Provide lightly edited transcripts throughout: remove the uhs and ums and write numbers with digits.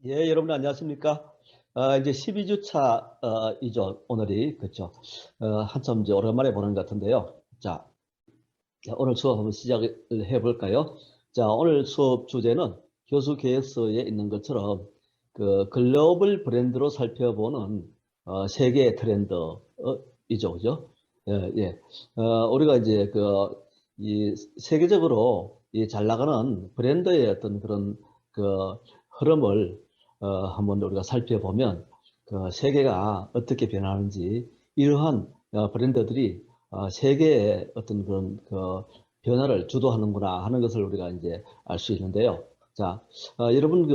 예, 여러분 안녕하십니까? 이제 12주차 이죠. 오늘이 그렇죠. 한참 이제 오랜만에 보는 것 같은데요. 자, 오늘 수업 한번 시작을 해볼까요? 자, 오늘 수업 주제는 교수 계획서에 있는 것처럼 그 글로벌 브랜드로 살펴보는 세계 트렌드 이죠, 그죠? 예, 예. 우리가 이제 이 세계적으로 이 잘 나가는 브랜드의 어떤 그런 그 흐름을 한번 우리가 살펴보면 그 세계가 어떻게 변하는지 이러한 브랜드들이 세계의 어떤 그런 그 변화를 주도하는구나 하는 것을 우리가 이제 알 수 있는데요. 자, 여러분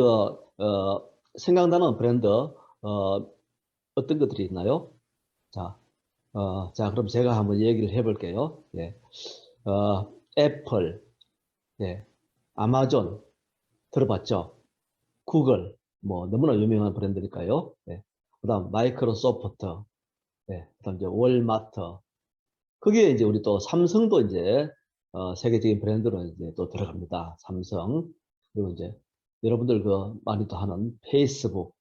생각나는 브랜드 어떤 것들이 있나요? 자, 그럼 제가 한번 얘기를 해볼게요. 예, 애플, 예, 아마존 들어봤죠? 구글, 뭐 너무나 유명한 브랜드니까요. 예. 그다음 마이크로소프트, 예. 그다음 이제 월마트. 거기에 이제 우리 또 삼성도 이제 세계적인 브랜드로 이제 또 들어갑니다. 삼성. 그리고 이제 여러분들 많이 또 하는 페이스북이라든가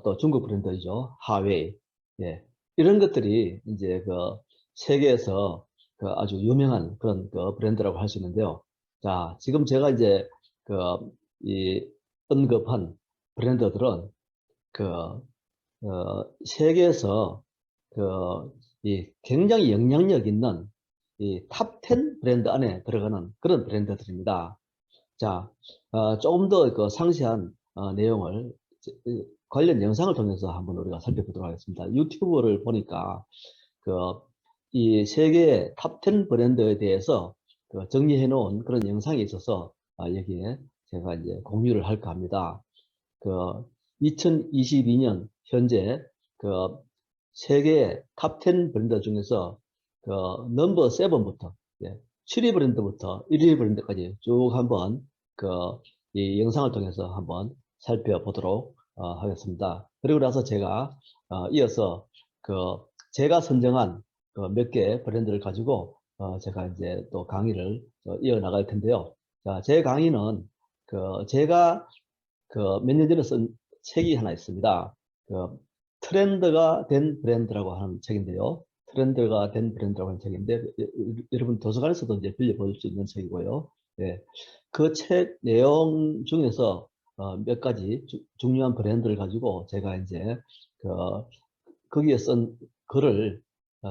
또 중국 브랜드이죠. 하웨이. 예. 이런 것들이 이제 세계에서 아주 유명한 그런 브랜드라고 할 수 있는데요. 자, 지금 제가 이제 이 언급한 브랜드들은 세계에서 이 굉장히 영향력 있는 이 탑 10 브랜드 안에 들어가는 그런 브랜드들입니다. 자, 조금 더 상세한 내용을 관련 영상을 통해서 한번 우리가 살펴보도록 하겠습니다. 유튜브를 보니까 이 세계 탑 10 브랜드에 대해서 정리해 놓은 그런 영상이 있어서 여기에 제가 이제 공유를 할까 합니다. 2022년 현재 세계 탑 10 브랜드 중에서 넘버 7부터 7위 브랜드부터 1위 브랜드까지 쭉 한번 이 영상을 통해서 한번 살펴보도록 하겠습니다. 그리고 나서 제가 이어서 제가 선정한 몇 개 브랜드를 가지고 제가 이제 또 강의를 이어나갈 텐데요. 자, 제 강의는 제가 몇 년 전에 쓴 책이 하나 있습니다. 트렌드가 된 브랜드라고 하는 책인데요. 트렌드가 된 브랜드라고 하는 책인데 여러분 도서관에서도 이제 빌려볼 수 있는 책이고요. 예. 그 책 내용 중에서 몇 가지 중요한 브랜드를 가지고 제가 이제 거기에 쓴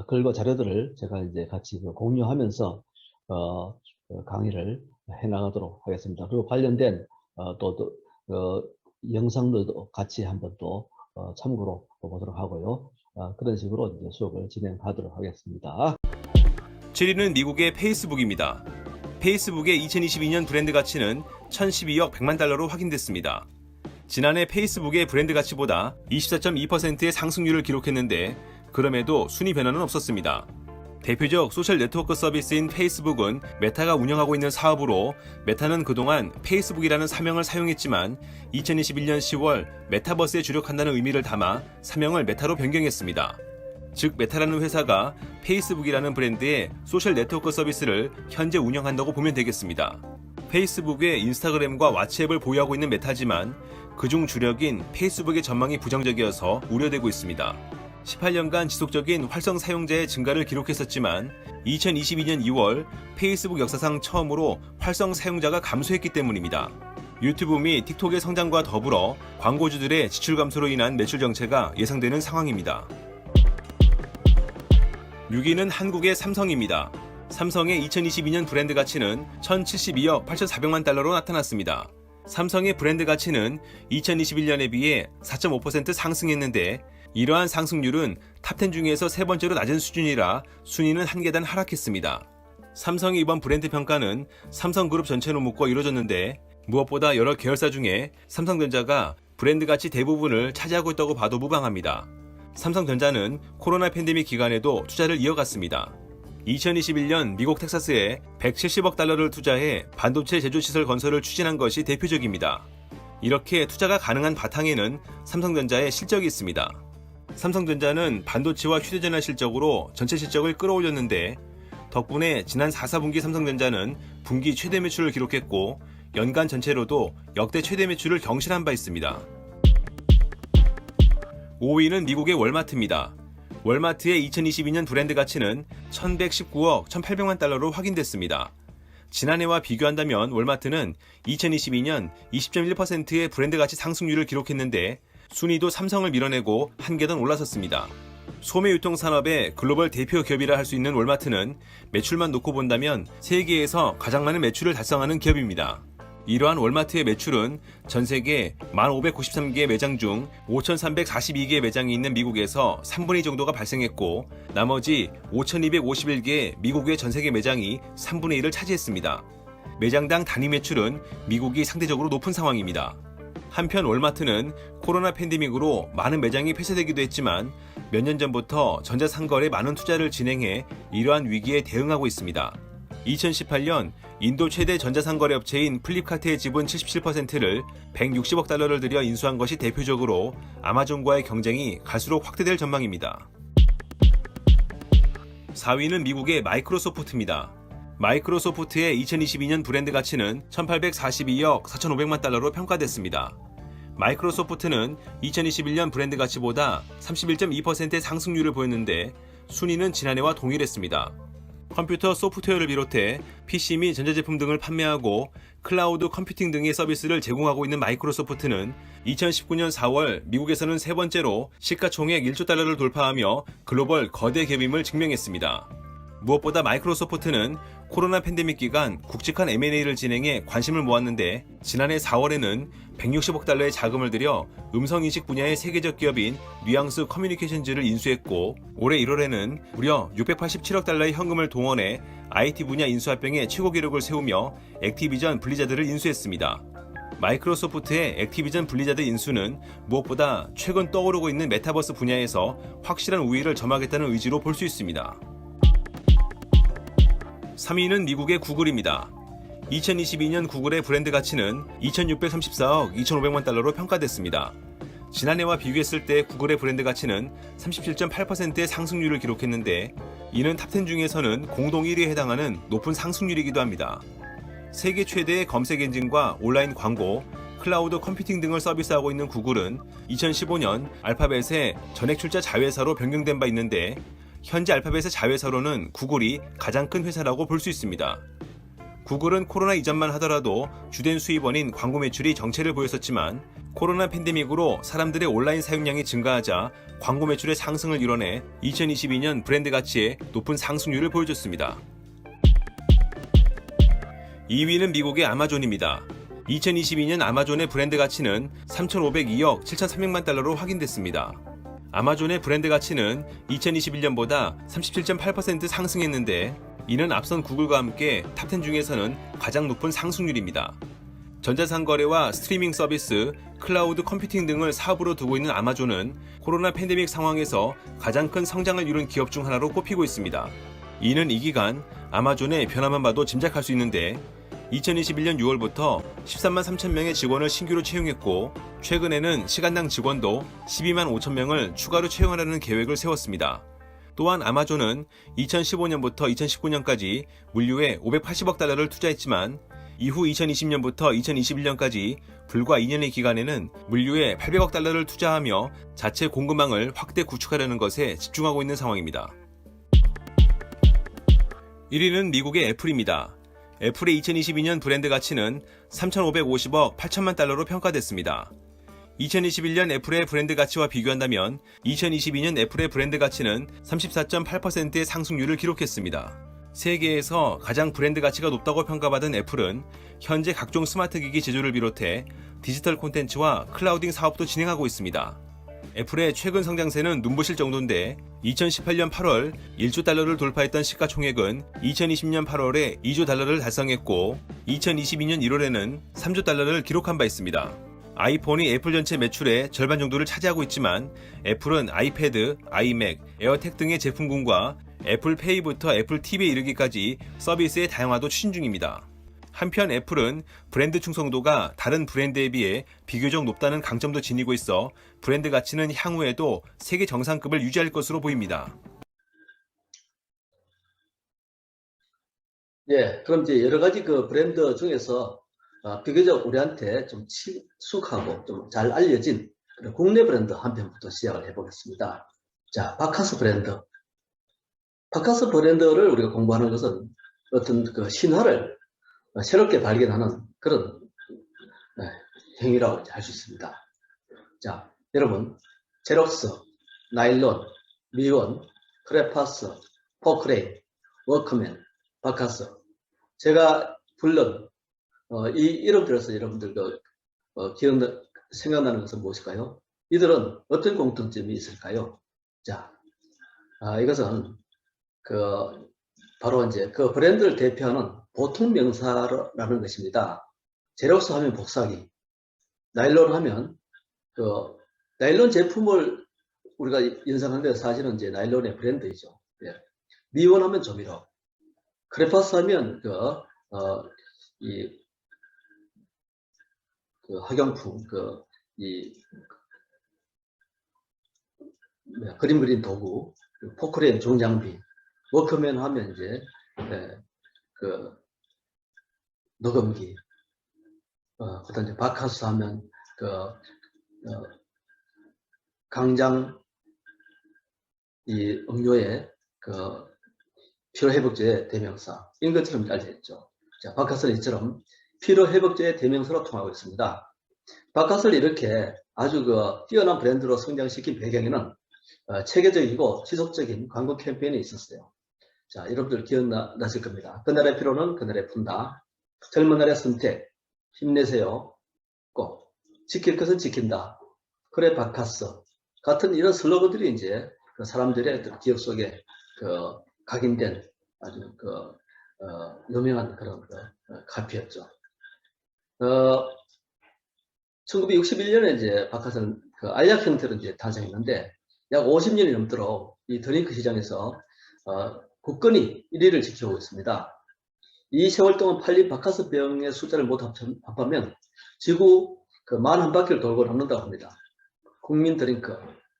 글과 자료들을 제가 이제 같이 공유하면서 강의를 해나가도록 하겠습니다. 그리고 관련된 또 영상들도 같이 한번 또 참고로 보도록 하고요. 그런 식으로 이제 수업을 진행하도록 하겠습니다. 7위는 미국의 페이스북입니다. 페이스북의 2022년 브랜드 가치는 1012억 100만 달러로 확인됐습니다. 지난해 페이스북의 브랜드 가치보다 24.2%의 상승률을 기록했는데 그럼에도 순위 변화는 없었습니다. 대표적 소셜 네트워크 서비스인 페이스북은 메타가 운영하고 있는 사업으로 메타는 그동안 페이스북이라는 사명을 사용했지만 2021년 10월 메타버스에 주력한다는 의미를 담아 사명을 메타로 변경했습니다. 즉 메타라는 회사가 페이스북이라는 브랜드의 소셜 네트워크 서비스를 현재 운영한다고 보면 되겠습니다. 페이스북의 인스타그램과 왓츠앱을 보유하고 있는 메타지만 그중 주력인 페이스북의 전망이 부정적이어서 우려되고 있습니다. 18년간 지속적인 활성 사용자의 증가를 기록했었지만 2022년 2월 페이스북 역사상 처음으로 활성 사용자가 감소했기 때문입니다. 유튜브 및 틱톡의 성장과 더불어 광고주들의 지출 감소로 인한 매출 정체가 예상되는 상황입니다. 6위는 한국의 삼성입니다. 삼성의 2022년 브랜드 가치는 1072억 8,400만 달러로 나타났습니다. 삼성의 브랜드 가치는 2021년에 비해 4.5% 상승했는데 이러한 상승률은 탑10 중에서 세 번째로 낮은 수준이라 순위는 한 계단 하락했습니다. 삼성의 이번 브랜드 평가는 삼성그룹 전체로 묶어 이루어졌는데 무엇보다 여러 계열사 중에 삼성전자가 브랜드 가치 대부분을 차지하고 있다고 봐도 무방합니다. 삼성전자는 코로나 팬데믹 기간에도 투자를 이어갔습니다. 2021년 미국 텍사스에 170억 달러를 투자해 반도체 제조시설 건설을 추진한 것이 대표적입니다. 이렇게 투자가 가능한 바탕에는 삼성전자의 실적이 있습니다. 삼성전자는 반도체와 휴대전화 실적으로 전체 실적을 끌어올렸는데 덕분에 지난 4, 4분기 삼성전자는 분기 최대 매출을 기록했고 연간 전체로도 역대 최대 매출을 경신한 바 있습니다. 5위는 미국의 월마트입니다. 월마트의 2022년 브랜드 가치는 1119억 1800만 달러로 확인됐습니다. 지난해와 비교한다면 월마트는 2022년 20.1%의 브랜드 가치 상승률을 기록했는데 순위도 삼성을 밀어내고 한 계단 올라섰습니다. 소매유통 산업의 글로벌 대표 기업이라 할 수 있는 월마트는 매출만 놓고 본다면 세계에서 가장 많은 매출을 달성하는 기업입니다. 이러한 월마트의 매출은 전 세계 1,593개 매장 중 5,342개 매장이 있는 미국에서 3분의 2 정도가 발생했고 나머지 5,251개의 미국의 전 세계 매장이 3분의 1을 차지했습니다. 매장당 단위 매출은 미국이 상대적으로 높은 상황입니다. 한편 월마트는 코로나 팬데믹으로 많은 매장이 폐쇄되기도 했지만 몇 년 전부터 전자상거래에 많은 투자를 진행해 이러한 위기에 대응하고 있습니다. 2018년 인도 최대 전자상거래 업체인 플립카트의 지분 77%를 160억 달러를 들여 인수한 것이 대표적으로 아마존과의 경쟁이 갈수록 확대될 전망입니다. 4위는 미국의 마이크로소프트입니다. 마이크로소프트의 2022년 브랜드 가치는 1842억 4,500만 달러로 평가됐습니다. 마이크로소프트는 2021년 브랜드 가치보다 31.2%의 상승률을 보였는데 순위는 지난해와 동일했습니다. 컴퓨터 소프트웨어를 비롯해 PC 및 전자제품 등을 판매하고 클라우드 컴퓨팅 등의 서비스를 제공하고 있는 마이크로소프트는 2019년 4월 미국에서는 세 번째로 시가총액 1조 달러를 돌파하며 글로벌 거대 기업임을 증명했습니다. 무엇보다 마이크로소프트는 코로나 팬데믹 기간 굵직한 M&A를 진행해 관심을 모았는데 지난해 4월에는 160억 달러의 자금을 들여 음성인식 분야의 세계적 기업인 뉘앙스 커뮤니케이션즈를 인수했고 올해 1월에는 무려 687억 달러의 현금을 동원해 IT 분야 인수합병의 최고 기록을 세우며 액티비전 블리자드를 인수했습니다. 마이크로소프트의 액티비전 블리자드 인수는 무엇보다 최근 떠오르고 있는 메타버스 분야에서 확실한 우위를 점하겠다는 의지로 볼 수 있습니다. 3위는 미국의 구글입니다. 2022년 구글의 브랜드 가치는 2,634억 2,500만 달러로 평가됐습니다. 지난해와 비교했을 때 구글의 브랜드 가치는 37.8%의 상승률을 기록했는데 이는 탑10 중에서는 공동 1위에 해당하는 높은 상승률이기도 합니다. 세계 최대의 검색 엔진과 온라인 광고, 클라우드 컴퓨팅 등을 서비스하고 있는 구글은 2015년 알파벳의 전액 출자 자회사로 변경된 바 있는데 현재 알파벳의 자회사로는 구글이 가장 큰 회사라고 볼 수 있습니다. 구글은 코로나 이전만 하더라도 주된 수입원인 광고 매출이 정체를 보였었지만 코로나 팬데믹으로 사람들의 온라인 사용량이 증가하자 광고 매출의 상승을 이뤄내 2022년 브랜드 가치의 높은 상승률을 보여줬습니다. 2위는 미국의 아마존입니다. 2022년 아마존의 브랜드 가치는 3,502억 7,300만 달러로 확인됐습니다. 아마존의 브랜드 가치는 2021년보다 37.8% 상승했는데 이는 앞선 구글과 함께 탑10 중에서는 가장 높은 상승률입니다. 전자상거래와 스트리밍 서비스, 클라우드 컴퓨팅 등을 사업으로 두고 있는 아마존은 코로나 팬데믹 상황에서 가장 큰 성장을 이룬 기업 중 하나로 꼽히고 있습니다. 이는 이 기간 아마존의 변화만 봐도 짐작할 수 있는데 2021년 6월부터 13만 3천 명의 직원을 신규로 채용했고 최근에는 시간당 직원도 12만 5천 명을 추가로 채용하려는 계획을 세웠습니다. 또한 아마존은 2015년부터 2019년까지 물류에 580억 달러를 투자했지만 이후 2020년부터 2021년까지 불과 2년의 기간에는 물류에 800억 달러를 투자하며 자체 공급망을 확대 구축하려는 것에 집중하고 있는 상황입니다. 1위는 미국의 애플입니다. 애플의 2022년 브랜드 가치는 3,550억 8천만 달러로 평가됐습니다. 2021년 애플의 브랜드 가치와 비교한다면 2022년 애플의 브랜드 가치는 34.8%의 상승률을 기록했습니다. 세계에서 가장 브랜드 가치가 높다고 평가받은 애플은 현재 각종 스마트 기기 제조를 비롯해 디지털 콘텐츠와 클라우딩 사업도 진행하고 있습니다. 애플의 최근 성장세는 눈부실 정도인데 2018년 8월 1조 달러를 돌파했던 시가총액은 2020년 8월에 2조 달러를 달성했고 2022년 1월에는 3조 달러를 기록한 바 있습니다. 아이폰이 애플 전체 매출의 절반 정도를 차지하고 있지만 애플은 아이패드, 아이맥, 에어택 등의 제품군과 애플페이부터 애플 TV에 이르기까지 서비스의 다양화도 추진 중입니다. 한편 애플은 브랜드 충성도가 다른 브랜드에 비해 비교적 높다는 강점도 지니고 있어 브랜드 가치는 향후에도 세계 정상급을 유지할 것으로 보입니다. 예, 그럼 이제 여러 가지 그 브랜드 중에서 비교적 우리한테 좀 친숙하고 좀 잘 알려진 그런 국내 브랜드 한 편부터 시작을 해보겠습니다. 자, 바카스 브랜드. 바카스 브랜드를 우리가 공부하는 것은 어떤 그 신화를 새롭게 발견하는 그런 행위라고 할 수 있습니다. 자, 여러분, 제록스, 나일론, 미원, 크레파스, 포크레인, 워크맨, 바카스. 제가 불른 이 이름 들어서 여러분들 생각나는 것은 무엇일까요? 이들은 어떤 공통점이 있을까요? 자, 이것은 바로 이제 그 브랜드를 대표하는 보통 명사라는 것입니다. 제록스 하면 복사기, 나일론 하면 나일론 제품을 우리가 연상하는데 사실은 이제 나일론의 브랜드이죠. 예. 미원 하면 조미료, 크레파스 하면 학용품, 그림 그린 도구, 포크레인 종장비, 워크맨 하면 이제 녹음기, 그다음 이제 바카스 하면 강장 이 음료의 피로회복제의 대명사 이런 것처럼 알려져 있죠. 자, 바카스는 이처럼 피로회복제의 대명사로 통하고 있습니다. 바카스를 이렇게 아주 뛰어난 브랜드로 성장시킨 배경에는 체계적이고 지속적인 광고 캠페인이 있었어요. 자, 여러분들 기억나실 겁니다. 그날의 피로는 그날의 푼다. 젊은 날의 선택. 힘내세요. 꼭. 지킬 것은 지킨다. 그래 바카스. 같은 이런 슬로건들이 이제 사람들의 기억 속에 각인된 아주 유명한 그런 카피였죠. 1961년에 이제 바카스는 알약 형태로 이제 탄생했는데 약 50년이 넘도록 이 드링크 시장에서 굳건히 1위를 지켜오고 있습니다. 이 세월 동안 팔린 바카스 병의 숫자를 모두 합하면 지구 만 한 바퀴를 돌고 남는다고 합니다. 국민 드링크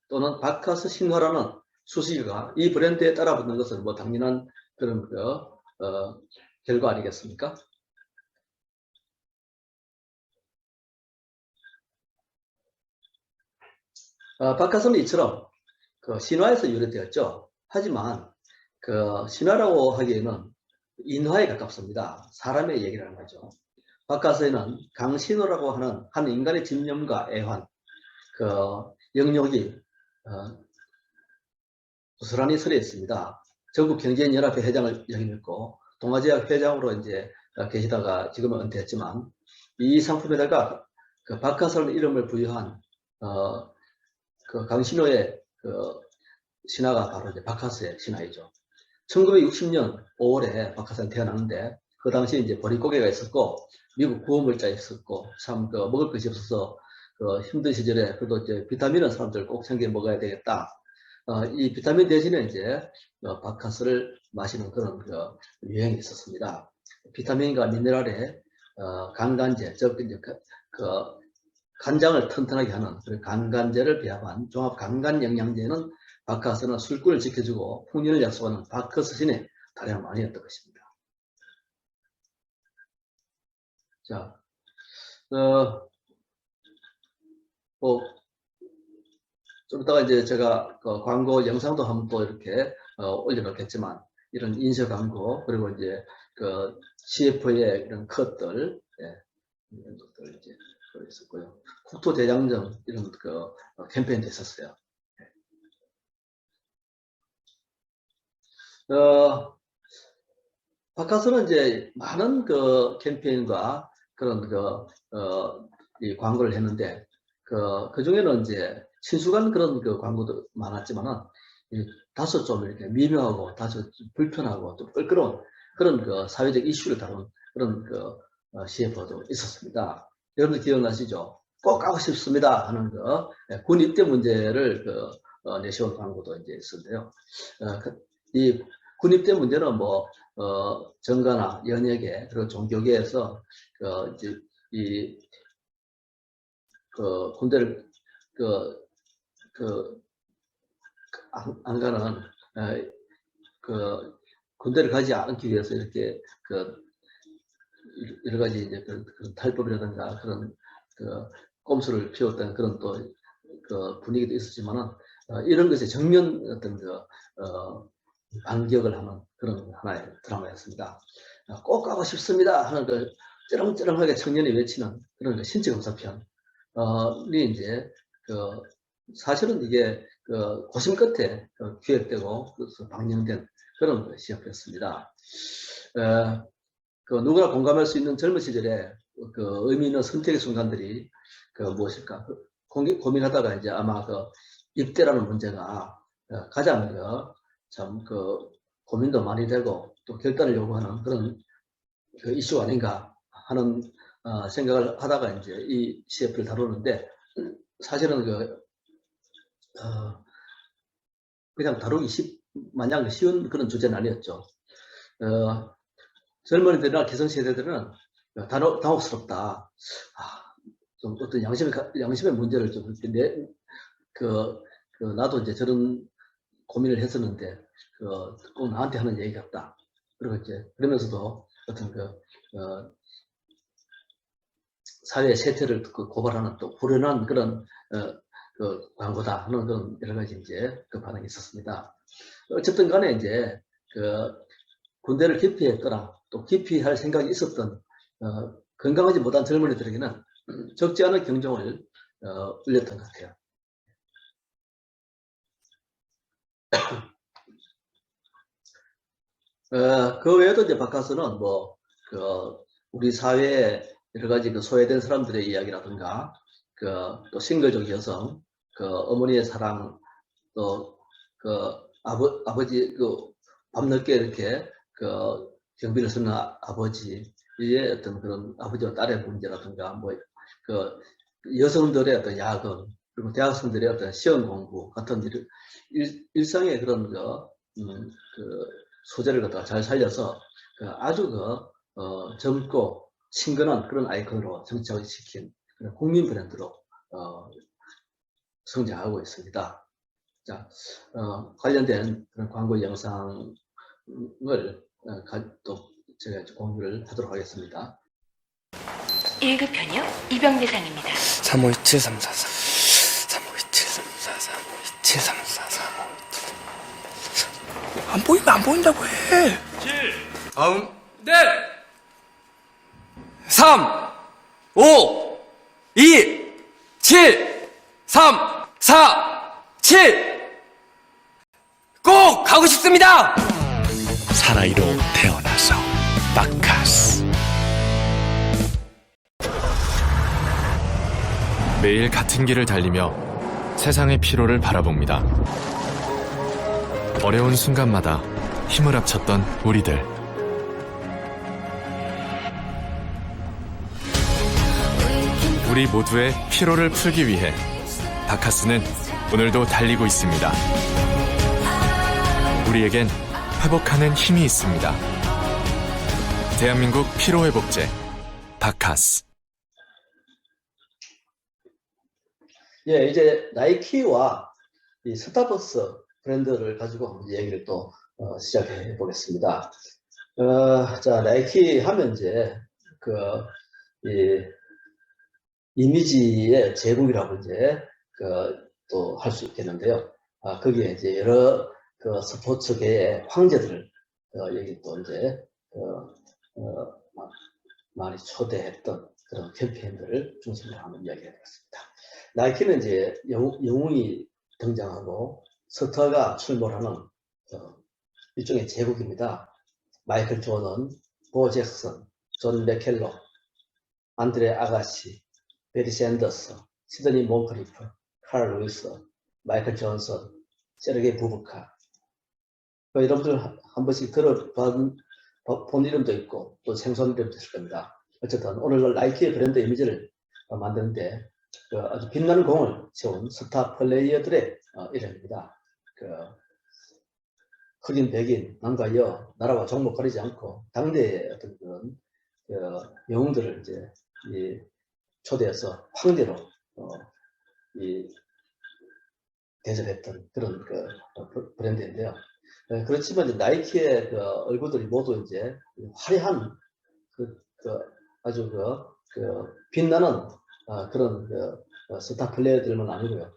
또는 바카스 신화라는 수식어가 이 브랜드에 따라붙는 것은 뭐 당연한 그런 결과 아니겠습니까? 바카스는 이처럼 신화에서 유래되었죠. 하지만 신화라고 하기에는 인화에 가깝습니다. 사람의 얘기라는 거죠. 바카스에는 강신호라고 하는 한 인간의 집념과 애환, 영역이 고스란히 서려 있습니다. 전국 경제연합회 회장을 역임했고 동아지역 회장으로 이제 계시다가 지금은 은퇴했지만 이 상품에다가 바카스라는 이름을 부여한 강신호의 신화가 바로 이제 바카스의 신화이죠. 1960년 5월에 바카스는 태어났는데 그 당시 이제 보릿고개가 있었고 미국 구호물자 있었고 참 먹을 것이 없어서 힘든 시절에 그래도 이제 비타민은 사람들 꼭 챙겨 먹어야 되겠다. 이 비타민 대신에 이제 바카스를 마시는 그런 유행이 있었습니다. 비타민과 미네랄의 간간제, 즉 이제 간장을 튼튼하게 하는 간간제를 배합한 종합 간간 영양제는 바카스는 술꾼을 지켜주고 풍년을 약속하는 바커스 신의 다량 아니었던 것입니다. 자, 좀 이따가 이제 제가 광고 영상도 한번 또 이렇게 올려놓겠지만 이런 인쇄 광고 그리고 이제 CF의 이런 컷들, 이런 것들 이제 있었고요. 국토대장정 이런 캠페인도 있었어요. 바카스는 이제 많은 캠페인과 그런 이 광고를 했는데 그 중에는 이제 친숙한 그런 광고도 많았지만은 다소 좀 이렇게 미묘하고 다소 불편하고 좀 껄끄러운 그런 사회적 이슈를 다룬 그런 CF도 있었습니다. 여러분들 기억나시죠? 꼭 가고 싶습니다 하는 군 입대 문제를 내세운 광고도 이제 있었는데요. 이 군입대 문제는 뭐 정가나 연예계 그리고 종교계에서 이제 군대를 안 가는 군대를 가지 않기 위해서 이렇게 여러 가지 이제 그런 탈법이라든가 그런 그 꼼수를 피웠던 그런 또 그 분위기도 있었지만은 이런 것에 정면 어떤 반격을 하는 그런 하나의 드라마였습니다. 꼭 가고 싶습니다 하는 그 쩌렁쩌렁하게 청년이 외치는 그런 그 신체검사편이 이제 사실은 이게 고심 끝에 기획되고 그래서 방영된 그런 시합이었습니다. 누구나 공감할 수 있는 젊은 시절에 의미 있는 선택의 순간들이 무엇일까 고민하다가 이제 아마 입대라는 문제가 가장 참 고민도 많이 되고 또 결단을 요구하는 그런 이슈 아닌가 하는 생각을 하다가 이제 이 CF를 다루는데 사실은 그냥 다루기 마냥 쉬운 그런 주제는 아니었죠. 젊은이들이나 기성세대들은 당혹스럽다. 좀 어떤 양심의 문제를 좀 나도 이제 저런 고민을 했었는데 꼭 나한테 하는 얘기 같다. 그리고 이제 그러면서도 어떤 사회 세태를 고발하는 또 불연한 그런 광고다 하는 그런 여러 가지 이제 반응이 있었습니다. 어쨌든 간에 이제 군대를 기피했거나 또 기피할 생각이 있었던 건강하지 못한 젊은이들에게는 적지 않은 경종을 울렸던 것 같아요. 그 외에도 이제 바카스는 우리 사회의 여러 가지 소외된 사람들의 이야기라든가 또 싱글족 여성, 어머니의 사랑, 또 아버지 밤늦게 이렇게 경비를 쓰는 아버지의 어떤 그런 아버지와 딸의 문제라든가 여성들의 어떤 야근 그리고 대학생들의 어떤 시험 공부 같은 일상의 그런 소재를 갖다가 잘 살려서 아주 젊고 친근한 그런 아이콘으로 정착을 시킨 그런 국민 브랜드로 성장하고 있습니다. 자, 관련된 그런 광고 영상을 또 제가 공유를 하도록 하겠습니다. 1급 현역 입영 대상입니다. 351-7344 351-7344 안 보이면 안 보인다고 해. 7 다음 네 3 5 2 7 3 4 7 꼭 가고 싶습니다. 사나이로 태어나서 바카스. 매일 같은 길을 달리며 세상의 피로를 바라봅니다. 어려운 순간마다 힘을 합쳤던 우리들. 우리 모두의 피로를 풀기 위해 바카스는 오늘도 달리고 있습니다. 우리에겐 회복하는 힘이 있습니다. 대한민국 피로회복제 바카스. 예, 이제 나이키와 이 스타벅스 브랜드를 가지고 한번 얘기를 또 시작해 보겠습니다. 자, 나이키 하면 이제 이 이미지의 제국이라고 이제 또 할 수 있겠는데요. 거기에 이제 여러 스포츠계의 황제들을 여기 또 이제 많이 초대했던 그런 캠페인들을 중심으로 하는 이야기가 되겠습니다. 나이키는 이제 영웅이 등장하고 스타가 출몰하는 일종의 제국입니다. 마이클 조던, 보 잭슨, 존 맥켈로, 안드레 아가시, 베리 샌더스, 시드니 몬크리프, 칼 루이스, 마이클 존슨, 세르게이 부브카. 여러분들 한 번씩 들어본 이름도 있고 또 생소한 이름도 있을 겁니다. 어쨌든 오늘 나이키의 브랜드 이미지를 만드는데 아주 빛나는 공을 세운 스타 플레이어들의 이름입니다. 흑인, 백인, 남과 여, 나라와 종목 가리지 않고 당대의 어떤 그런 영웅들을 이제 초대해서 황제로 대접했던 그런 브랜드인데요. 그렇지만 이제 나이키의 얼굴들이 모두 이제 화려한 아주 빛나는 그런 스타 플레이어들만 아니고요.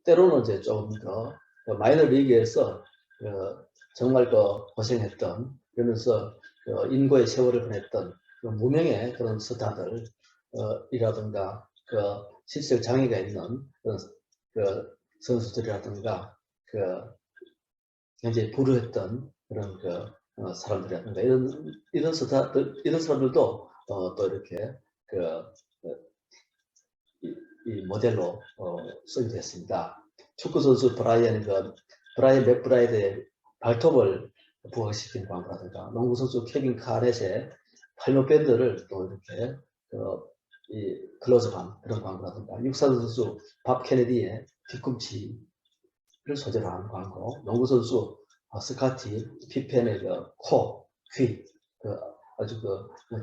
때로는 이제 좀 더 마이너 리그에서 정말 고생했던, 그러면서 인고의 세월을 보냈던 무명의 그런 스타들 이라든가 시적 장애가 있는 그런 선수들이라든가 굉장히 불우했던 그런 사람들이라든가 이런 스타들, 이런 사람들도 또 이렇게 이 모델로 쓰게 됐습니다. 축구 선수 브라이언 맥브라이드의 발톱을 부각시킨 광고라든가, 농구 선수 케빈 카넷의 팔목 밴드를 또 이렇게 이 클로즈한 그런 광고라든가, 육상 선수 밥 케네디의 뒤꿈치를 소재로 한 광고, 농구 선수 스카티 피펜의 코, 귀, 아주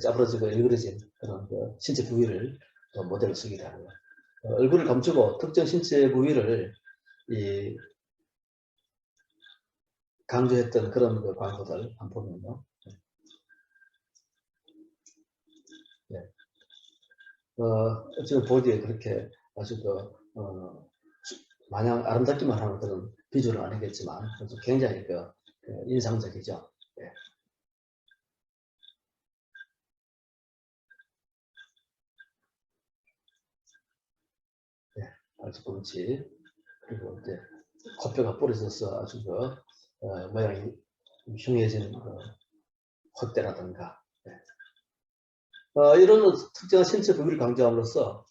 짜부러지고 일그러진 그런 신체 부위를 또 모델로 쓰기도 하고요. 얼굴을 감추고 특정 신체 부위를 강조했던 그런 광고들 한번 보면요. 네. 지금 보기에 그렇게 아주 마냥 아름답기만 하는 그런 비주얼은 아니겠지만 굉장히 인상적이죠. 네. 발톱꿈치, 그리고 이제 코뼈가 부러져서 아주 모양이 흉해진 콧대라든가, 네. 이런 특정한 신체 부위를 강조함으로써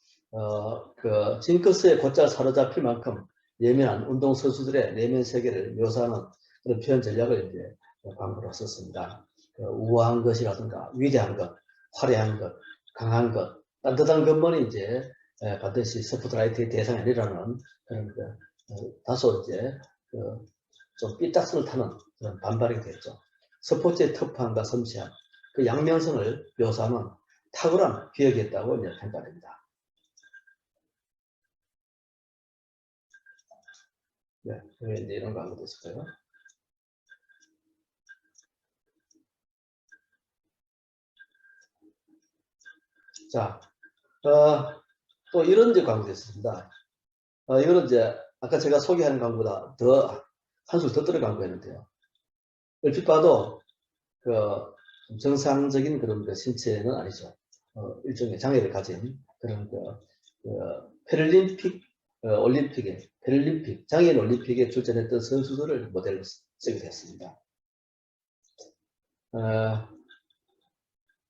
징크스의 곧잘 사로잡힐 만큼 예민한 운동선수들의 내면 세계를 묘사하는 그런 표현 전략을 이제 광고로 썼습니다. 우아한 것이라든가, 위대한 것, 화려한 것, 강한 것, 따뜻한 것만이 이제 반드시 스포트라이트의 대상이 아니라는 그런 다소 이제 좀 삐딱선을 타는 그런 반발이 됐죠. 스포츠의 터프함과 섬세함, 그 양면성을 묘사하는 탁월한 기억이었다고 이제 평가됩니다. 네, 이제 이런 광고도 있을까요? 자, 또 이런 이제 광고도 있습니다. 이거는 이제 아까 제가 소개한 광고보다 한술 더 떨어 광고였는데요. 얼핏 봐도 정상적인 그런 신체는 아니죠. 일종의 장애를 가진 그런 장애인 올림픽에 출전했던 선수들을 모델로 쓰게 됐습니다.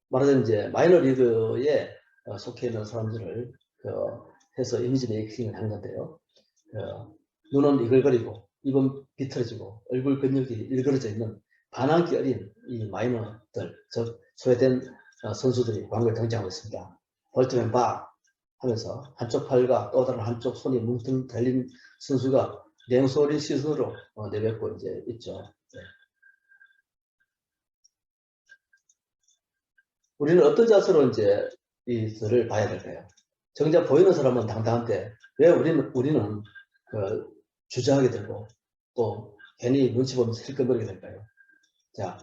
말하자면 이제 마이너 리그에 속해 있는 사람들을 해서 이미지 메이킹을 한 건데요. 눈은 이글거리고 입은 비틀어지고 얼굴 근육이 일그러져 있는 반항기 어린 이 마이너들, 즉 소외된 선수들이 광고에 등장하고 있습니다. 볼트맨 박 하면서 한쪽 팔과 또 다른 한쪽 손이 뭉텅 달린 선수가 냉소 어린 시선으로 내뱉고 이제 있죠. 네. 우리는 어떤 자세로 이제 이들을 봐야 될까요? 정작 보이는 사람은 당당한데 왜 우리는 주저하게 되고 또 괜히 눈치 보면서 힐끔거리게 될까요? 자,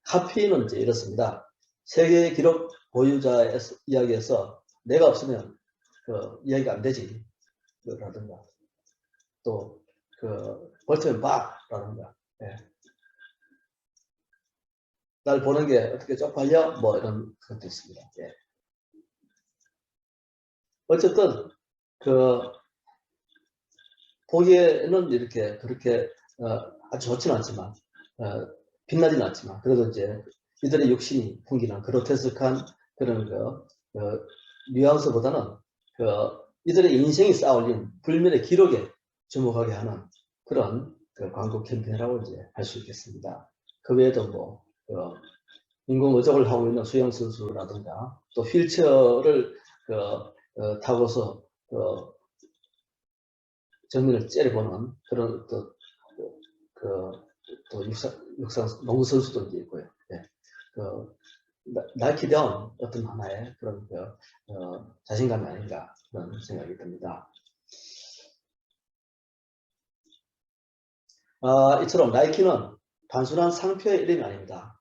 하피는 이제 이렇습니다. 세계 기록 보유자 이야기에서 내가 없으면 이야기가 안 되지 라든가, 또 볼트맨 박라든가, 예. 날 보는 게 어떻게 쪽팔려? 뭐 이런 것도 있습니다. 예. 어쨌든 보기에는 이렇게 그렇게 아주 좋지는 않지만 빛나지는 않지만 그래도 이제 이들의 욕심이 풍기는 그로테스크한 그런 뉘앙스보다는 이들의 인생이 쌓아올린 불멸의 기록에 주목하게 하는 그런 광고 캠페인이라고 이제 할 수 있겠습니다. 그 외에도 뭐 인공의적을 하고 있는 수영 선수라든가 또 휠체어를 타고서 정면을 째려보는 그런 또 육상 농구 선수들도 있고요. 네. 날키다운 어떤 하나의 그런 자신감이 아닌가 그런 생각이 듭니다. 이처럼 나이키는 단순한 상표의 이름이 아닙니다.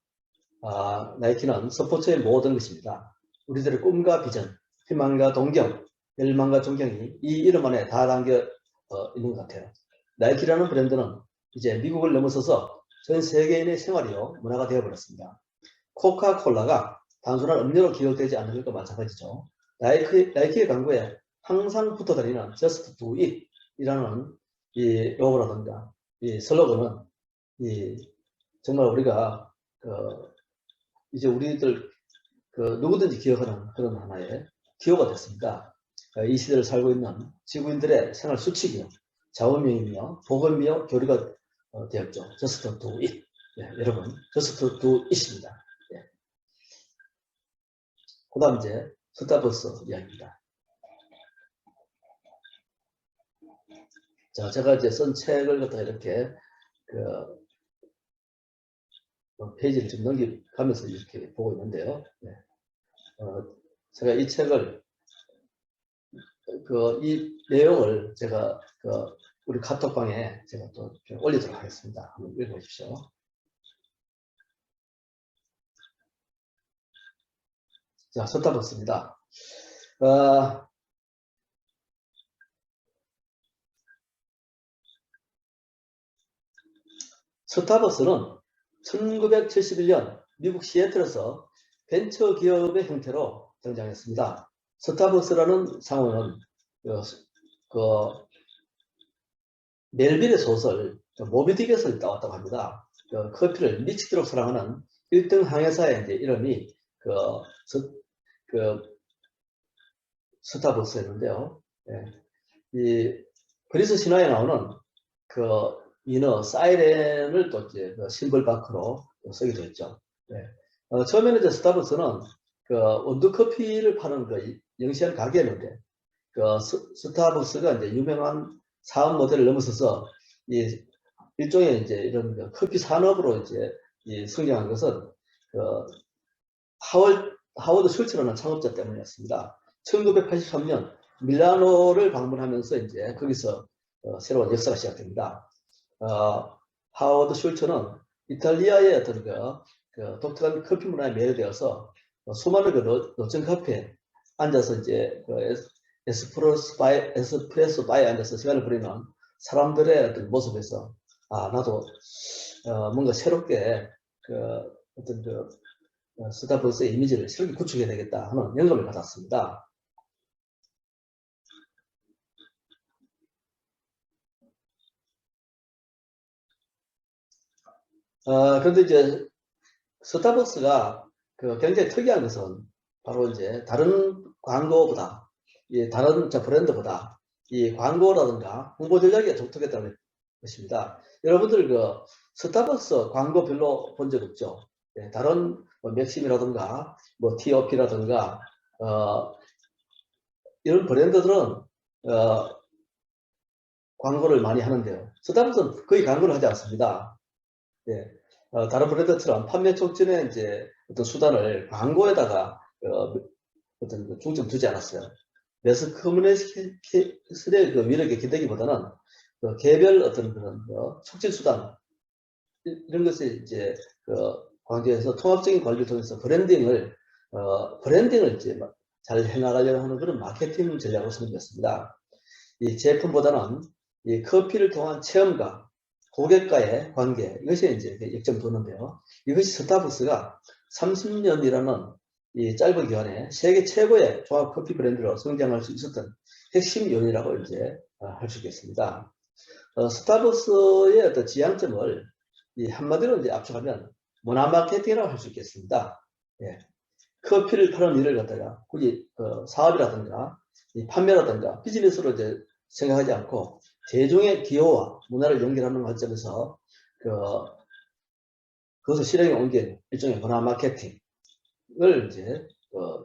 나이키는 스포츠의 모든 것입니다. 우리들의 꿈과 비전, 희망과 동경, 열망과 존경이 이 이름 안에 다 담겨 있는 것 같아요. 나이키라는 브랜드는 이제 미국을 넘어서서 전 세계인의 생활이요 문화가 되어버렸습니다. 코카콜라가 단순한 음료로 기억되지 않는 것과 마찬가지죠. 나이키의 광고에 항상 붙어다니는 Just Do It 이라는 이 로고라든가 이 슬로건은 정말 우리가 이제 우리들 누구든지 기억하는 그런 하나의 기호가 됐습니다. 이 시대를 살고 있는 지구인들의 생활 수칙이요, 자원명이며 보건이며 교류가 되었죠. Just Do It. 여러분, Just Do It입니다. 그 다음 이제 스타벅스 이야기입니다. 자, 제가 이제 쓴 책을 갖다가 이렇게 페이지를 좀 넘겨가면서 이렇게 보고 있는데요. 제가 이 책을 이 내용을 제가 우리 카톡방에 제가 또 올리도록 하겠습니다. 한번 읽어보십시오. 자, 스타벅스입니다. 스타벅스는 1971년 미국 시애틀에서 벤처 기업의 형태로 등장했습니다. 스타벅스라는 상호는 멜빌의 소설 모비딕에서 따왔다고 합니다. 커피를 미치도록 사랑하는 1등 항해사의 이제 이름이 스타벅스였는데요. 이 그리스 신화에 나오는 인어 사이렌을 또 이제 심벌 바크로 쓰기도 했죠. 처음에는 이제 스타벅스는 원두 커피를 파는 영시한 가게였는데 스타벅스가 이제 유명한 사업 모델을 넘어서서 일종의 이제 이런 커피 산업으로 이제 성장한 것은 하워드 슐츠라는 창업자 때문이었습니다. 1983년 밀라노를 방문하면서 이제 거기서 새로운 역사가 시작됩니다. 하워드 슐츠는 이탈리아의 어떤 독특한 커피 문화에 매료되어서 수많은 노천 카페에 앉아서 이제 에스프레소 바에 앉아서 시간을 보내는 사람들의 어떤 모습에서 나도 뭔가 새롭게 스타벅스의 이미지를 새롭게 구축해야 되겠다 하는 영감을 받았습니다. 그런데 이제 스타벅스가 굉장히 특이한 것은 바로 이제 다른 광고보다, 다른 브랜드보다 이 광고라든가 홍보 전략이 독특했다는 것입니다. 여러분들 스타벅스 광고 별로 본 적 없죠? 다른 맥심이라든가 TOP라든가 이런 브랜드들은 광고를 많이 하는데요. 스타벅스는 거의 광고를 하지 않습니다. 다른 브랜드처럼 판매 촉진의 이제 어떤 수단을 광고에다가 어떤 중점 두지 않았어요. 매스 커뮤니케이션의 위력에 기대기보다는 개별 어떤 그런 촉진 수단 이런 것을 이제 광고에서 통합적인 관리를 통해서 브랜딩을 이제 잘 해나가려고 하는 그런 마케팅 전략으로 성공했습니다. 이 제품보다는 이 커피를 통한 체험과 고객과의 관계, 이것이 이제 역점 두는데요. 이것이 스타벅스가 30년이라는 이 짧은 기간에 세계 최고의 종합 커피 브랜드로 성장할 수 있었던 핵심 요인이라고 이제 할 수 있겠습니다. 스타벅스의 어떤 지향점을 한마디로 이제 압축하면 문화 마케팅이라고 할 수 있겠습니다. 커피를 파는 일을 갖다가 굳이 사업이라든가 판매라든가 비즈니스로 이제 생각하지 않고 대중의 기호와 문화를 연결하는 관점에서 그것을 실행에 옮긴 일종의 문화 마케팅을 이제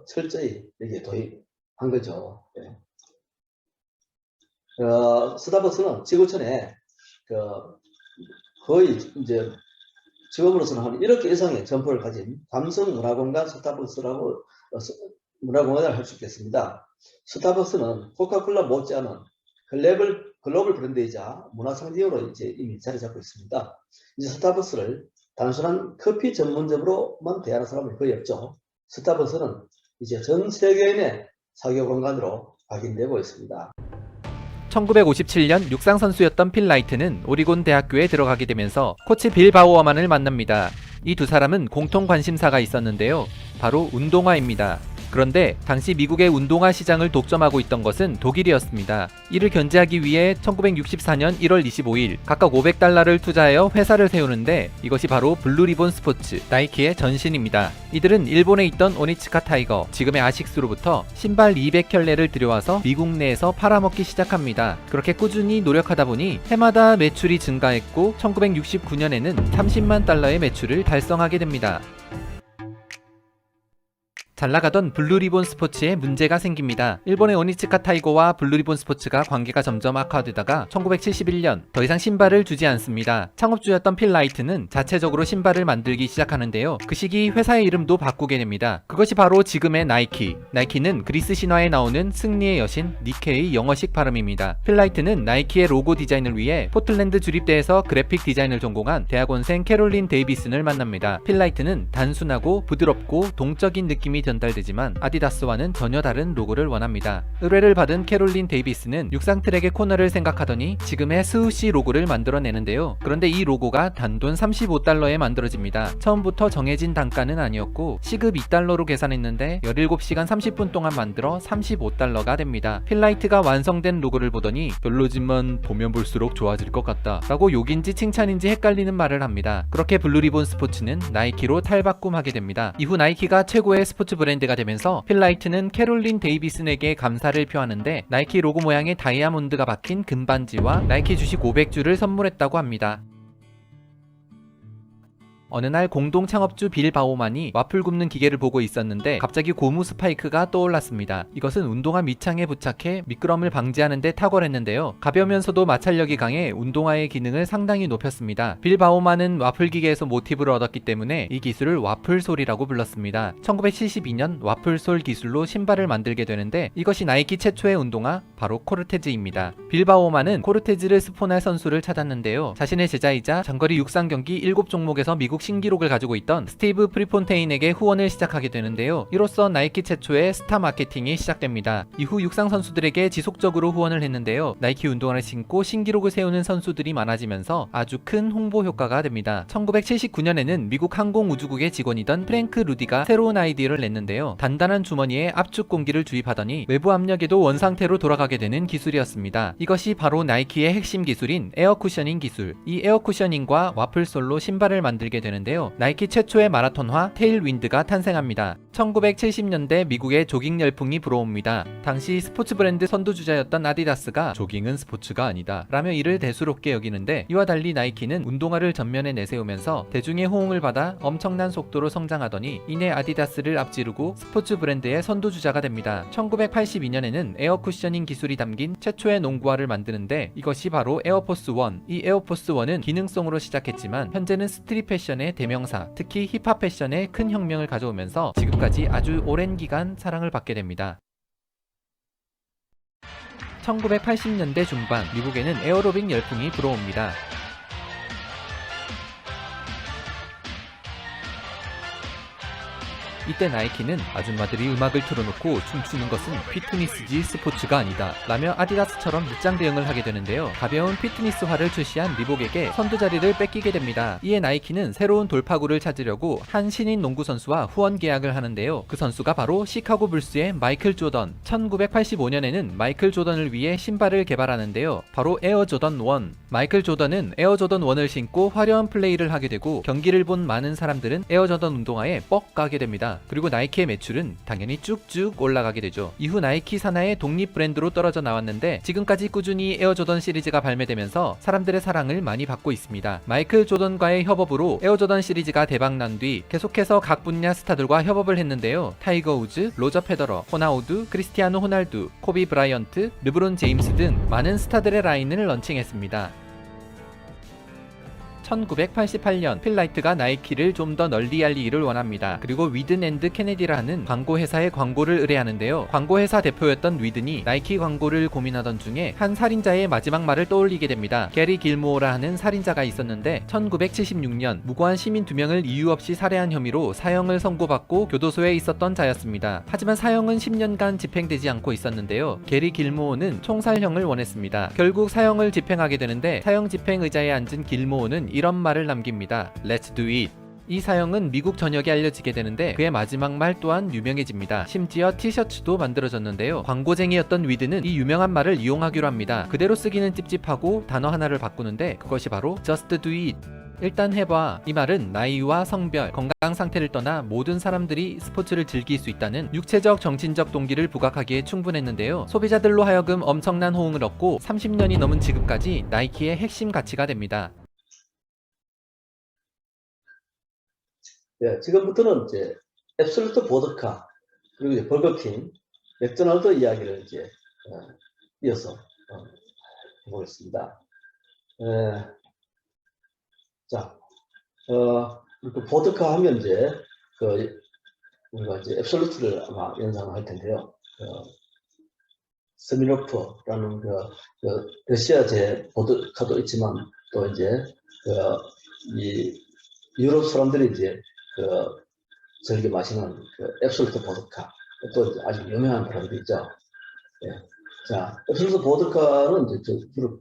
철저히 여기에 도입한 거죠. 스타벅스는 지구촌에 거의 이제 지금으로서는 한 1억 개 이상의 점포를 가진 감성 문화공간 스타벅스라고 문화공간을 할 수 있겠습니다. 스타벅스는 코카콜라 못지않은 글로벌 브랜드이자 문화 상징으로 이제 이미 자리 잡고 있습니다. 이제 스타벅스를 단순한 커피 전문점으로만 대하는 사람은 거의 없죠. 스타벅스는 이제 전 세계인의 사교 공간으로 각인되고 있습니다. 1957년 육상 선수였던 필 라이트는 오리곤 대학교에 들어가게 되면서 코치 빌 바우어만을 만납니다. 이 두 사람은 공통 관심사가 있었는데요. 바로 운동화입니다. 그런데 당시 미국의 운동화 시장을 독점하고 있던 것은 독일이었습니다. 이를 견제하기 위해 1964년 1월 25일 각각 $500를 투자하여 회사를 세우는데 이것이 바로 블루리본 스포츠, 나이키의 전신입니다. 이들은 일본에 있던 오니츠카 타이거, 지금의 아식스로부터 신발 200켤레를 들여와서 미국 내에서 팔아먹기 시작합니다. 그렇게 꾸준히 노력하다 보니 해마다 매출이 증가했고 1969년에는 $30만 매출을 달성하게 됩니다. 잘 나가던 블루리본 스포츠에 문제가 생깁니다. 일본의 오니츠카 타이거와 블루리본 스포츠가 관계가 점점 악화되다가 1971년 더 이상 신발을 주지 않습니다. 창업주였던 필 라이트는 자체적으로 신발을 만들기 시작하는데요. 그 시기 회사의 이름도 바꾸게 됩니다. 그것이 바로 지금의 나이키. 나이키는 그리스 신화에 나오는 승리의 여신 니케의 영어식 발음입니다. 필 라이트는 나이키의 로고 디자인을 위해 포틀랜드 주립대에서 그래픽 디자인을 전공한 대학원생 캐롤린 데이비슨을 만납니다. 필 라이트는 단순하고 부드럽고 동적인 느낌이 전달되지만 아디다스와는 전혀 다른 로고를 원합니다. 의뢰를 받은 캐롤린 데이비스는 육상 트랙의 코너를 생각하더니 지금의 스우시 로고를 만들어내는데요. 그런데 이 로고가 단돈 $35에 만들어집니다. 처음부터 정해진 단가는 아니었고 시급 $2로 계산했는데 17시간 30분 동안 만들어 $35가 됩니다. 필라이트가 완성된 로고를 보더니 별로지만 보면 볼수록 좋아질 것 같다 라고 욕인지 칭찬인지 헷갈리는 말을 합니다. 그렇게 블루리본 스포츠는 나이키로 탈바꿈하게 됩니다. 이후 나이키가 최고의 스포츠 브랜드가 되면서 필 라이트는 캐롤린 데이비슨에게 감사를 표하는데 나이키 로고 모양의 다이아몬드가 박힌 금반지와 나이키 주식 500주를 선물했다고 합니다. 어느 날 공동 창업주 빌 바우만이 와플 굽는 기계를 보고 있었는데 갑자기 고무 스파이크가 떠올랐습니다. 이것은 운동화 밑창에 부착해 미끄럼을 방지하는 데 탁월했는데요. 가벼우면서도 마찰력이 강해 운동화의 기능을 상당히 높였습니다. 빌 바우만은 와플 기계에서 모티브를 얻었기 때문에 이 기술을 와플솔이라고 불렀습니다. 1972년 와플솔 기술로 신발을 만들게 되는데 이것이 나이키 최초의 운동화 바로 코르테즈입니다. 빌 바우만은 코르테즈를 스폰할 선수를 찾았는데요. 자신의 제자이자 장거리 육상 경기 7종목에서 미국 신기록을 가지고 있던 스티브 프리폰테인에게 후원을 시작하게 되는데요. 이로써 나이키 최초의 스타 마케팅이 시작됩니다. 이후 육상 선수들에게 지속적으로 후원을 했는데요. 나이키 운동화를 신고 신기록을 세우는 선수들이 많아지면서 아주 큰 홍보 효과가 됩니다. 1979년에는 미국 항공우주국의 직원이던 프랭크 루디가 새로운 아이디어를 냈는데요. 단단한 주머니에 압축 공기를 주입하더니 외부 압력에도 원상태로 돌아가게 되는 기술이었습니다. 이것이 바로 나이키의 핵심 기술인 에어 쿠셔닝 기술. 이 에어 쿠셔닝과 와플솔로 신발을 만들게 되는데요. 나이키 최초의 마라톤화 테일윈드가 탄생합니다. 1970년대 미국의 조깅 열풍이 불어옵니다. 당시 스포츠 브랜드 선두주자였던 아디다스가 조깅은 스포츠가 아니다 라며 이를 대수롭게 여기는데 이와 달리 나이키는 운동화를 전면에 내세우면서 대중의 호응을 받아 엄청난 속도로 성장하더니 이내 아디다스를 앞지르고 스포츠 브랜드의 선두주자가 됩니다. 1982년에는 에어 쿠셔닝 기술이 담긴 최초의 농구화를 만드는데 이것이 바로 에어포스 1. 이 에어포스 1은 기능성으로 시작했지만 현재는 스트릿 패션의 대명사, 특히 힙합 패션에 큰 혁명을 가져오면서 지금까지 아주 오랜 기간 사랑을 받게 됩니다. 1980년대 중반 미국에는 에어로빅 열풍이 불어옵니다. 이때 나이키는 아줌마들이 음악을 틀어놓고 춤추는 것은 피트니스지 스포츠가 아니다 라며 아디다스처럼 밑장 대응을 하게 되는데요. 가벼운 피트니스화를 출시한 리복에게 선두 자리를 뺏기게 됩니다. 이에 나이키는 새로운 돌파구를 찾으려고 한 신인 농구 선수와 후원 계약을 하는데요. 그 선수가 바로 시카고 불스의 마이클 조던. 1985년에는 마이클 조던을 위해 신발을 개발하는데요. 바로 에어 조던 1. 마이클 조던은 에어 조던 1을 신고 화려한 플레이를 하게 되고 경기를 본 많은 사람들은 에어 조던 운동화에 뻑 가게 됩니다. 그리고 나이키의 매출은 당연히 쭉쭉 올라가게 되죠. 이후 나이키 산하의 독립 브랜드로 떨어져 나왔는데 지금까지 꾸준히 에어 조던 시리즈가 발매되면서 사람들의 사랑을 많이 받고 있습니다. 마이클 조던과의 협업으로 에어 조던 시리즈가 대박난 뒤 계속해서 각 분야 스타들과 협업을 했는데요. 타이거 우즈, 로저 페더러, 호나우두, 크리스티아노 호날두, 코비 브라이언트, 르브론 제임스 등 많은 스타들의 라인을 런칭했습니다. 1988년 필라이트가 나이키를 좀 더 널리 알리기를 원합니다. 그리고 위든 앤드 케네디라는 광고 회사에 광고를 의뢰하는데요. 광고 회사 대표였던 위든이 나이키 광고를 고민하던 중에 한 살인자의 마지막 말을 떠올리게 됩니다. 게리 길모어라 하는 살인자가 있었는데 1976년 무고한 시민 2명을 이유 없이 살해한 혐의로 사형을 선고받고 교도소에 있었던 자였습니다. 하지만 사형은 10년간 집행되지 않고 있었는데요. 게리 길모어는 총살형을 원했습니다. 결국 사형을 집행하게 되는데 사형 집행 의자에 앉은 길모어는 이런 말을 남깁니다. Let's do it. 이 사형은 미국 전역에 알려지게 되는데 그의 마지막 말 또한 유명해집니다. 심지어 티셔츠도 만들어졌는데요. 광고쟁이였던 위드는 이 유명한 말을 이용하기로 합니다. 그대로 쓰기는 찝찝하고 단어 하나를 바꾸는데 그것이 바로 Just do it. 일단 해봐. 이 말은 나이와 성별, 건강 상태를 떠나 모든 사람들이 스포츠를 즐길 수 있다는 육체적, 정신적 동기를 부각하기에 충분했는데요. 소비자들로 하여금 엄청난 호응을 얻고 30년이 넘은 지금까지 나이키의 핵심 가치가 됩니다. 예, 지금부터는 이제 앱솔루트 보드카 그리고 이제 버거킹, 맥도날드 이야기를 이제 이어서 해보겠습니다. 자, 그 보드카 하면 이제 우리가 이제 앱솔루트를 아마 연상을 할 텐데요. 스미노프라는 러시아제 보드카도 있지만 또 이제 이 유럽 사람들이 이제 즐겨 마시는 앱솔루트 보드카 또 이제 아주 유명한 브랜드 있죠. 예. 자, 앱솔루트 보드카는 이제 주로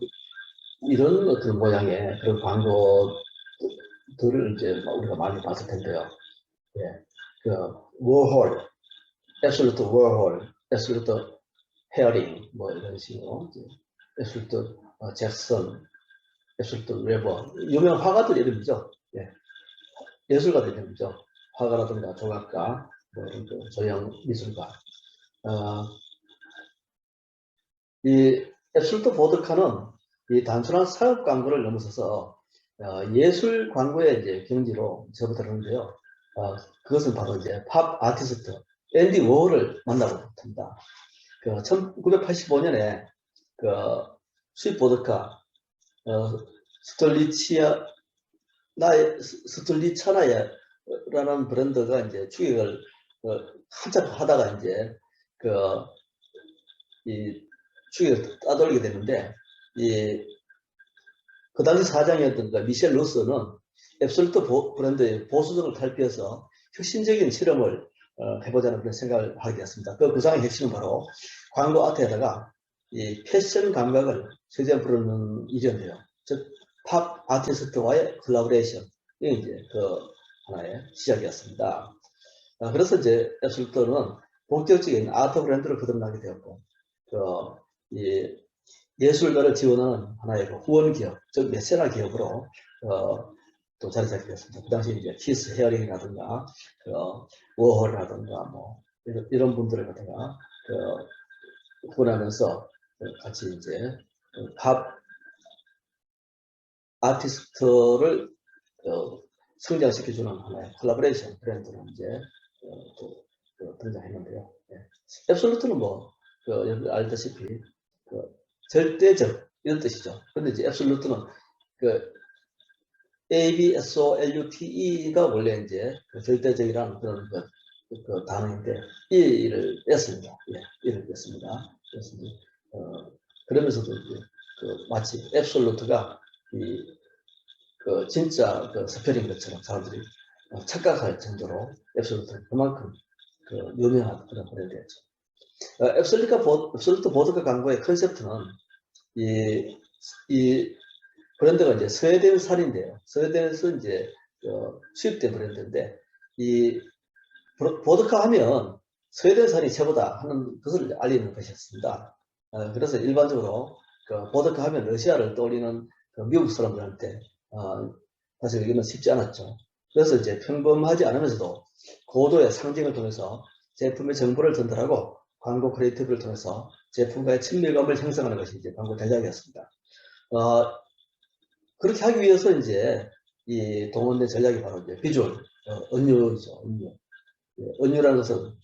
이런 어떤 모양의 그런 광고들을 이제 우리가 많이 봤을 텐데요. 예. 워홀, 앱솔루트 워홀, 앱솔루트 헤어링 뭐 이런 식으로 앱솔루트 잭슨, 앱솔루트 레버 유명한 화가들 이름이죠. 예. 예술가들 이름이죠. 화가라든가 조각가, 뭐 이런 조형 미술가. 이 앱솔루트 보드카는 이 단순한 사업 광고를 넘어서서 예술 광고의 이제 경지로 접어들었는데요. 그것은 바로 이제 팝 아티스트 앤디 워홀을 만나고 있습니다. 1985년에 수입 보드카 스톨리차나라는 브랜드가 이제 추격을 한참 하다가 이제 이 추격을 따돌리게 되는데 그 당시 사장이었던 미셸 루스는 앱솔루트 브랜드의 보수적을 탈피해서 혁신적인 실험을 해보자는 그런 생각을 하게 되었습니다. 그 구상의 핵심은 바로 광고 아트에다가 이 패션 감각을 최대한 부르는 이전이에요. 즉 팝 아티스트와의 콜라보레이션 이게 이제 하나의 시작이었습니다. 그래서 이제 앱솔루트는 본격적인 아트 브랜드를 거듭나게 되었고 이 예술가를 지원하는 하나의 후원 기업, 즉 메세나 기업으로 또 자리 잡게 됐습니다. 그 당시 이제 키스 헤어링이라든가 워홀이라든가 뭐 이런 분들을 갖다가 후원하면서 같이 이제 팝 아티스트를 성장시켜주는 하나의 콜라보레이션 브랜드로 이제 또 등장했는데요. 예. 앱솔루트는 뭐 여러분 알다시피 절대적 이런 뜻이죠. 그런데 이제 앱솔루트는 ABSOLUTE가 원래 이제 절대적이라는 그런 단어인데 이를 뺐습니다. 예, 이를 뺐습니다. 그래서 그러면서도 이제 마치 앱솔루트가 진짜 스펠인 것처럼 사람들이 착각할 정도로 앱솔루트는 그만큼 유명한 그런 브랜드였죠. 앱솔루트 보드카 광고의 컨셉트는 이 브랜드가 이제 스웨덴산인데요. 스웨덴에서 이제 수입된 브랜드인데 이 보드카 하면 스웨덴산이 최고다 하는 것을 알리는 것이었습니다. 그래서 일반적으로 보드카 하면 러시아를 떠올리는 미국 사람들한테 사실 이거는 쉽지 않았죠. 그래서 이제 평범하지 않으면서도 고도의 상징을 통해서 제품의 정보를 전달하고 광고 크리에이티브를 통해서 제품과의 친밀감을 형성하는 것이 이제 광고 전략이었습니다. 그렇게 하기 위해서 이제 이 동원된 전략이 바로 이제 비주얼, 은유죠, 은유. 은유라는 것은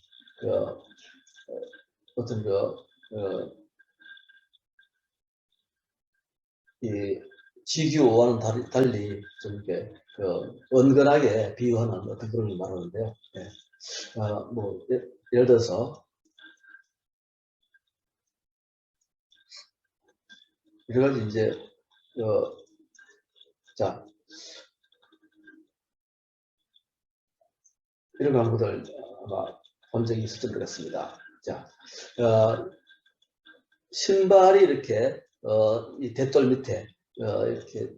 이 GQ와는 달리 좀 이렇게 은근하게 비유하는 어떤 그런 걸 말하는데요. 네. 뭐 예를 들어서 여러 가지 이제 자 이런 광고들 아마 본 적이 있을 것 같습니다. 자, 신발이 이렇게 이 대돌 밑에 이렇게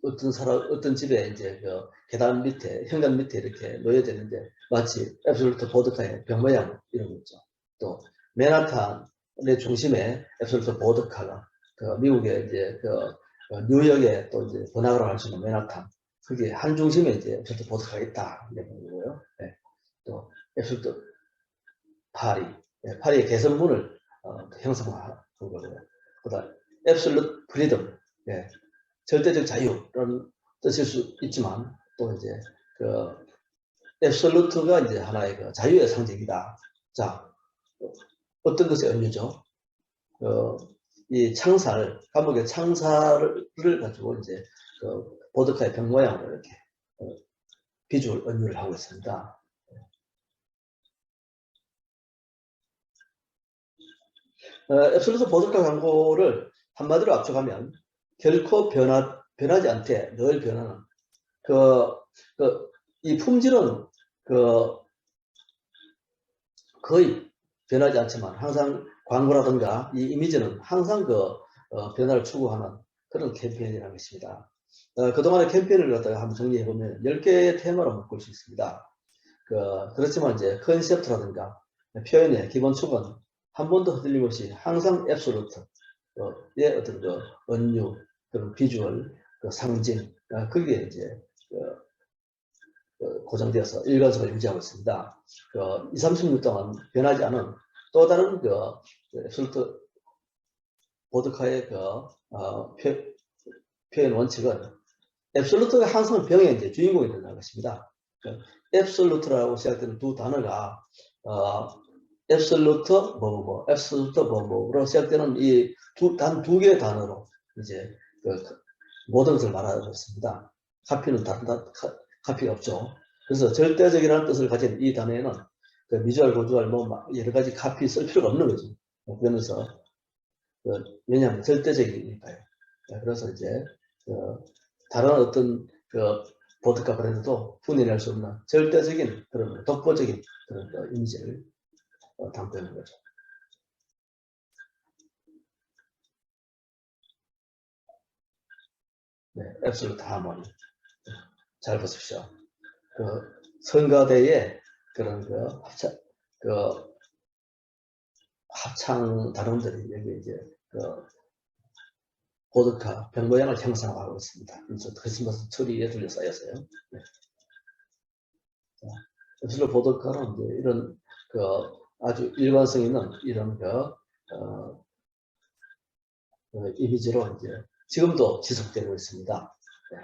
어떤 집에 이제 계단 밑에 현관 밑에 이렇게 놓여져 있는데 마치 앱솔루트 보드카의 병 모양 이런 거 있죠. 또 맨하탄의 중심에 앱솔루트 보드카가 미국의 이제 뉴욕에 또 이제 번화가로 할 수 있는 맨하탄 그게 한 중심에 이제 앱솔루트 보드카가 있다 이런 거고요. 네. 또 앱솔루트 파리, 파리의 개선문을 형성한 거고요. 그다음 앱솔루트 프리덤, 절대적 자유라는 뜻일 수 있지만 또 이제 앱솔루트가 이제 하나의 자유의 상징이다. 자, 어떤 것의 은유죠? 이 감옥의 창살을 가지고 이제 보드카의 병 모양으로 이렇게 비주얼 은유를 하고 있습니다. 앱솔루트 보드카 광고를 한마디로 압축하면 결코 변하지 않되 늘 변하는 이 품질은 거의 변하지 않지만 항상 광고라든가 이 이미지는 항상 변화를 추구하는 그런 캠페인이라는 것입니다. 그동안의 캠페인을 갖다가 한번 정리해보면 10개의 테마로 묶을 수 있습니다. 그렇지만 이제 컨셉트라든가 표현의 기본 축은 한 번도 흔들림 없이 항상 앱솔루트의 어떤 은유, 그런 비주얼, 상징, 그게 이제 고정되어서 일관성을 유지하고 있습니다. 20-30년 동안 변하지 않은 또 다른 앱솔루트 보드카의 표현 원칙은 앱솔루트가 항상 병의 이제 주인공이 된다는 것입니다. 앱솔루트라고 시작되는 두 단어가 앱솔루트 앱솔루트 뭐뭐로 시작되는 이 단 두 개의 단어로 이제 모든 것을 말하고 있습니다. 카피가 없죠. 그래서 절대적이라는 뜻을 가진 이 단어에는 미주얼, 고주얼 여러 가지 카피 쓸 필요가 없는 거죠. 그러면서 왜냐하면 절대적이니까요. 그래서 이제 다른 어떤 보드카 브랜드도 fun해낼 수 없는 절대적인 그런 독보적인 그런 이미지를 담고 있는 거죠. 네, 앱솔루트 하모니. 잘 보십시오. 성가대의 그런 합창 단원들이 여기 이제 보드카 병 모양을 형성하고 있습니다. 그래서 크리스마스 트리에 둘러 쌓였어요. 네. 앱솔루트 보드카는 이제 이런 아주 일관성 있는 이런 이미지로 이제 지금도 지속되고 있습니다. 네.